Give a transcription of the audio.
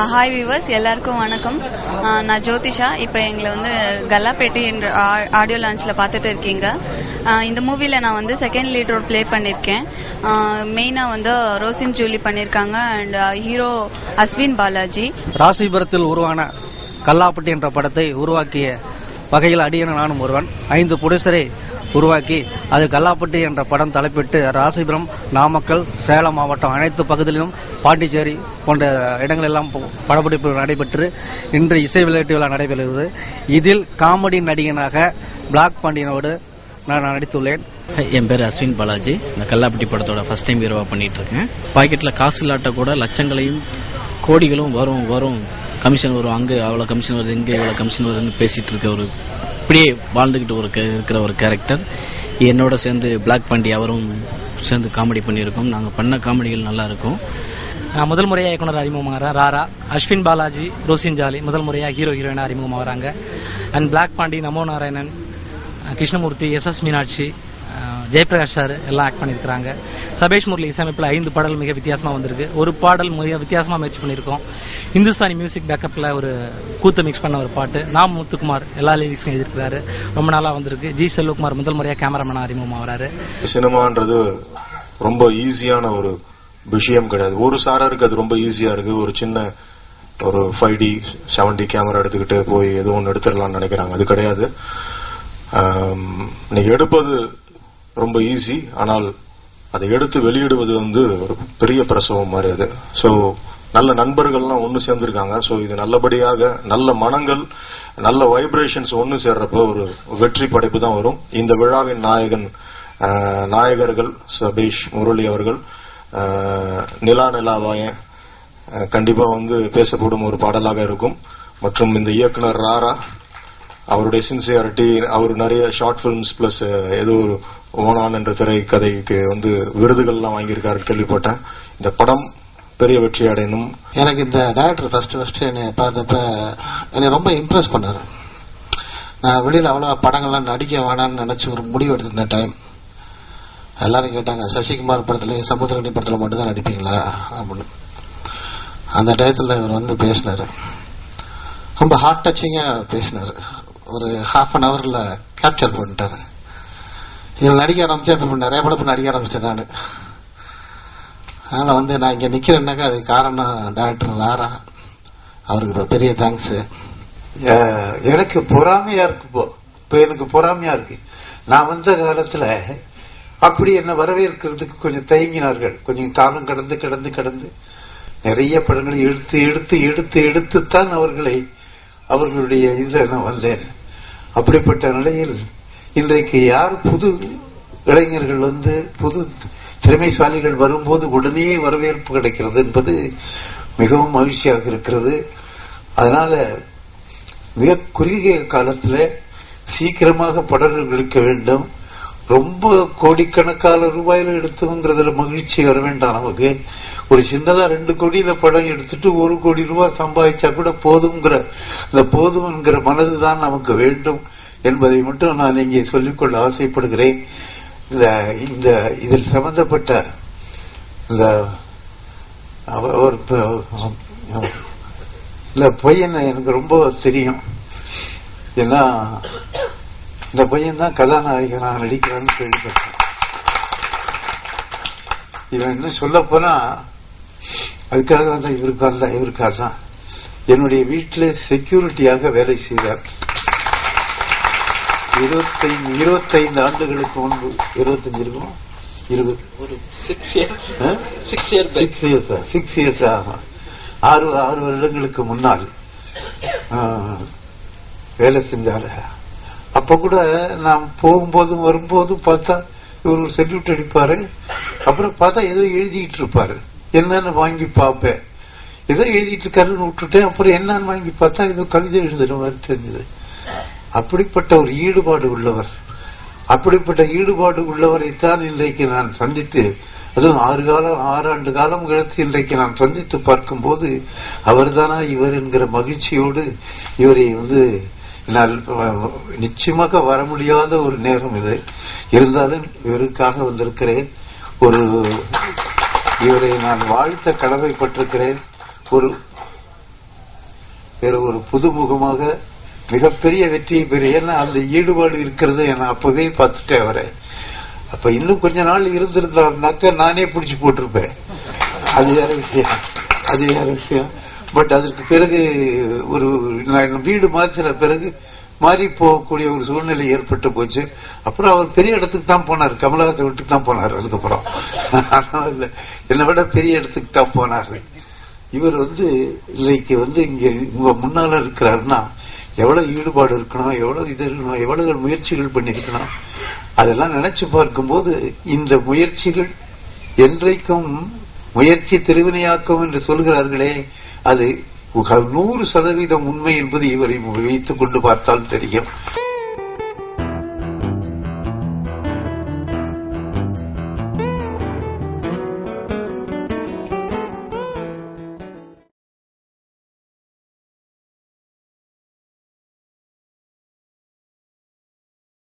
Hi viewers, எல்லாருக்கும் வணக்கம். நான் ஜோதிஷா. இப்போ எங்களை வந்து கல்லாப்பேட்டி என்ற ஆடியோ லான்ச்சில் பார்த்துட்டு இருக்கீங்க. இந்த மூவியில் நான் வந்து செகண்ட் லீட் ரோல் ப்ளே பண்ணியிருக்கேன். மெயினாக வந்து ரோசின் ஜூலி பண்ணியிருக்காங்க அண்ட் ஹீரோ அஸ்வின் பாலாஜி. ராசிபுரத்தில் உருவான கல்லாப்பட்டி என்ற படத்தை உருவாக்கிய வகையில் அடியன நானும் ஒருவன். 5 புடிசரை உருவாக்கி அது கல்லாப்பட்டி என்ற படம் தலைப்பிட்டு ராசிபுரம், நாமக்கல், சேலம் மாவட்டம் அனைத்து பகுதிகளிலும் பாண்டிச்சேரி போன்ற இடங்களெல்லாம் படப்பிடிப்பு நடைபெற்று இன்று இசை விளையாட்டு விழா நடைபெறுகிறது. இதில் காமெடி நடிகனாக பிளாக் பாண்டியனோடு நான் நடித்துள்ளேன். என் பேர் அஸ்வின் பாலாஜி. இந்த கல்லாப்பட்டி படத்தோட ஃபர்ஸ்ட் டைம் ஹீரோவா பண்ணிட்டு இருக்கேன். பாக்கெட்ல காசு இல்லாட்ட கூட லட்சங்களையும் கோடிகளும் வரும் கமிஷன் வரும், அங்கே அவ்வளோ கமிஷன் வருது, இங்கே இவ்வளோ கமிஷன் வருதுன்னு பேசிட்டு இருக்க ஒரு இப்படியே வாழ்ந்துகிட்டு இருக்கிற ஒரு கேரக்டர். என்னோட சேர்ந்து பிளாக் பாண்டி அவரும் சேர்ந்து காமெடி பண்ணியிருக்கோம். நாங்கள் பண்ண காமெடிகள் நல்லா இருக்கும். நான் முதல் முறையாக இயக்குனர் அறிமுகமாகறேன் ராரா. அஸ்வின் பாலாஜி, ரோசின் ஜாலி முதல் முறையாக ஹீரோயினாக அறிமுகமாகறாங்க. And black Pandi, Namo Narayanan, Krishnamurthy, S Meenakshi, Jayaprakash sir எல்லாம் ஆக்ட் பண்ணியிருக்கிறாங்க. சபேஷ் முரளி இசையமைப்பில் 5 பாடல் மிக வித்தியாசமாக வந்திருக்கு. ஒரு பாடல் மிக வித்தியாசமாக முயற்சி பண்ணியிருக்கோம். இந்துஸ்தானி மியூசிக் பேக்கப்பில் ஒரு கூத்து மிக்ஸ் பண்ண ஒரு பாட்டு. நாம் முத்துக்குமார் எல்லா லிரிக்ஸும் எழுதியிருக்கிறாரு. ரொம்ப நாளாக வந்திருக்கு. ஜி செல்வகுமார் முதல் முறையாக கேமராமேனாக அறிமுகமாகறாரு. சினிமான்றது ரொம்ப ஈஸியான ஒரு விஷயம் கிடையாது. ஒரு சாராருக்கு அது ரொம்ப ஈஸியா இருக்கு. ஒரு சின்ன ஒரு 5D 7D கேமரா எடுத்துக்கிட்டு போய் ஏதோ ஒன்று எடுத்துடலாம்னு நினைக்கிறாங்க. அது கிடையாது. நீங்க எடுப்பது ரொம்ப ஈஸி, ஆனால் அதை எடுத்து வெளியிடுவது வந்து ஒரு பெரிய பிரசவம் மாதிரி அது. ஸோ நல்ல நண்பர்கள்லாம் ஒன்று சேர்ந்திருக்காங்க. ஸோ இது நல்லபடியாக நல்ல மனங்கள், நல்ல வைப்ரேஷன்ஸ் ஒன்று சேர்றப்ப ஒரு வெற்றி படைப்பு தான் வரும். இந்த விழாவின் நாயகர்கள் சபேஷ் முரளி அவர்கள், நிலா நிலாவாய கண்டிப்பா வந்து பேசப்படும் ஒரு பாடலாக இருக்கும். மற்றும் இந்த இயக்குனர் ராரா அவருடைய சின்சியாரிட்டி, அவர் நிறைய ஷார்ட் பிலிம்ஸ் பிளஸ் ஏதோ ஒரு ஓனான் என்ற திரைக்கதைக்கு வந்து விருதுகள்லாம் வாங்கியிருக்காரு கேள்விப்பட்டேன். இந்த படம் பெரிய வெற்றி அடையணும். எனக்கு இந்த டைரக்டர் ஃபர்ஸ்ட் என்னை பார்த்தப்ப என்னை ரொம்ப இம்ப்ரெஸ் பண்ணாரு. நான் வெளியில் அவ்வளோ படங்கள்லாம் நடிக்க வேணான்னு நினைச்சு ஒரு முடிவு எடுத்திருந்த டைம். எல்லாரும் கேட்டாங்க, சசிகுமார் படத்துல சமுத்திரகனி படத்துல மட்டும்தான் நடிப்பீங்களா அப்படின்னு. அந்த டயத்தில் இவர் வந்து பேசினாரு. ரொம்ப ஹார்ட் டச்சிங்கா பேசினாரு. ஒரு ½ அன் ஹவர்ல கேப்சர் பண்ணிட்டாரு. இதில் நடிக்க ஆரம்பிச்சு அப்ப நிறைய படம் நடிக்க ஆரம்பிச்சேன் நான். அதனால வந்து நான் இங்க நிக்கிறேன்னாக்கா அது காரணம் டைரக்டர் ராரா. அவருக்கு பெரிய தேங்க்ஸ். எனக்கு பொறாமையா இருக்கு. இப்போ எனக்கு பொறாமையா இருக்கு. நான் வந்த காலத்துல அப்படி என்ன வரவேற்கிறதுக்கு கொஞ்சம் தயங்கினார்கள். கொஞ்சம் காலம் கடந்து நிறைய படங்களை எடுத்துத்தான் அவர்களுடைய இதுல நான் வந்தேன். அப்படிப்பட்ட நிலையில் இன்றைக்கு யார் புது இளைஞர்கள் வந்து புது திறமைசாலிகள் வரும்போது உடனே வரவேற்பு கிடைக்கிறது என்பது மிகவும் மகிழ்ச்சியாக இருக்கிறது. அதனால மிக குறுகிய காலத்துல சீக்கிரமாக படங்கள் எடுக்க வேண்டும். ரொம்ப கோடிக்கணக்கான ரூபாயில எடுத்துங்கிறதுல மகிழ்ச்சி வர வேண்டாம். நமக்கு ஒரு சின்னதா 2 கோடியில படம் எடுத்துட்டு 1 கோடி ரூபாய் சம்பாதிச்சா கூட போதுங்கிற இந்த போதும் என்கிற மனதுதான் நமக்கு வேண்டும் என்பதை மட்டும் நான் இங்கே சொல்லிக்கொள்ள ஆசைப்படுகிறேன். இந்த இதில் சம்பந்தப்பட்ட இந்த பையன் எனக்கு ரொம்ப தெரியும். ஏன்னா இந்த பையன் தான் கதாநாயகனாக நடிக்கிறான்னு கேள்விப்பட்டேன். இவன் இன்னும் சொல்ல போனா அதுக்காக தான் இவருக்காக தான் என்னுடைய வீட்டில் செக்யூரிட்டியாக வேலை செய்தார். 25 ஆண்டுகளுக்கு முன்பு. 25 இருக்கும், 6 இயர்ஸ் ஆகும். 6 வருடங்களுக்கு முன்னால் வேலை செஞ்சாரு. அப்ப கூட நான் போகும்போதும் வரும்போதும் பார்த்தா இவர் ஒரு செல்யூட் அடிப்பாரு. அப்புறம் பார்த்தா ஏதோ எழுதிட்டு இருப்பாரு. என்னன்னு வாங்கி பார்ப்பேன். ஏதோ எழுதிட்டு இருக்காருன்னு விட்டுட்டேன். அப்புறம் என்னன்னு வாங்கி பார்த்தா ஏதோ கவிதை எழுதுற மாதிரி தெரிஞ்சது. அப்படிப்பட்ட ஒரு ஈடுபாடு உள்ளவர். அப்படிப்பட்ட ஈடுபாடு உள்ளவரைத்தான் இன்றைக்கு நான் சந்தித்து, அதுவும் 6 ஆண்டு காலம் கழித்து இன்றைக்கு நான் சந்தித்து பார்க்கும்போது அவர்தானா இவர் என்கிற மகிழ்ச்சியோடு இவரை வந்து நிச்சயமாக வர முடியாத ஒரு நேரம் இது. இருந்தாலும் இவருக்காக வந்திருக்கிறேன். இவரை நான் வாழ்த்த கடமைப்பட்டிருக்கிறேன். வேற ஒரு புதுமுகமாக மிகப்பெரிய வெற்றியை பெற, ஏன்னா அந்த ஈடுபாடு இருக்கிறது நான் அப்பவே பார்த்துட்டேன் அவரை. அப்ப இன்னும் கொஞ்ச நாள் இருந்திருந்தாருனாக்க நானே பிடிச்சு போட்டிருப்பேன். அது வேற விஷயம். பட் அதற்கு பிறகு ஒரு வீடு மாற்றின பிறகு மாறி போகக்கூடிய ஒரு சூழ்நிலை ஏற்பட்டு போச்சு. அப்புறம் அவர் பெரிய இடத்துக்கு தான் போனார், கமலஹாசன் வீட்டுக்கு தான் போனார். அதுக்கப்புறம் என்னை விட பெரிய இடத்துக்கு தான் போனார். இவர் இன்னைக்கு இங்க உங்க முன்னால இருக்கிறாருன்னா எவ்வளவு ஈடுபாடு இருக்கணும், எவ்வளவு இது இருக்கணும், எவ்வளவு முயற்சிகள் பண்ணிருக்கணும். அதெல்லாம் நினைச்சு பார்க்கும்போது இந்த முயற்சிகள் என்றைக்கும் முயற்சி திருவினையாக்கும் என்று சொல்கிறார்களே, அது 100% உண்மை என்பது இவரை வைத்துக் கொண்டு பார்த்தால் தெரியும்.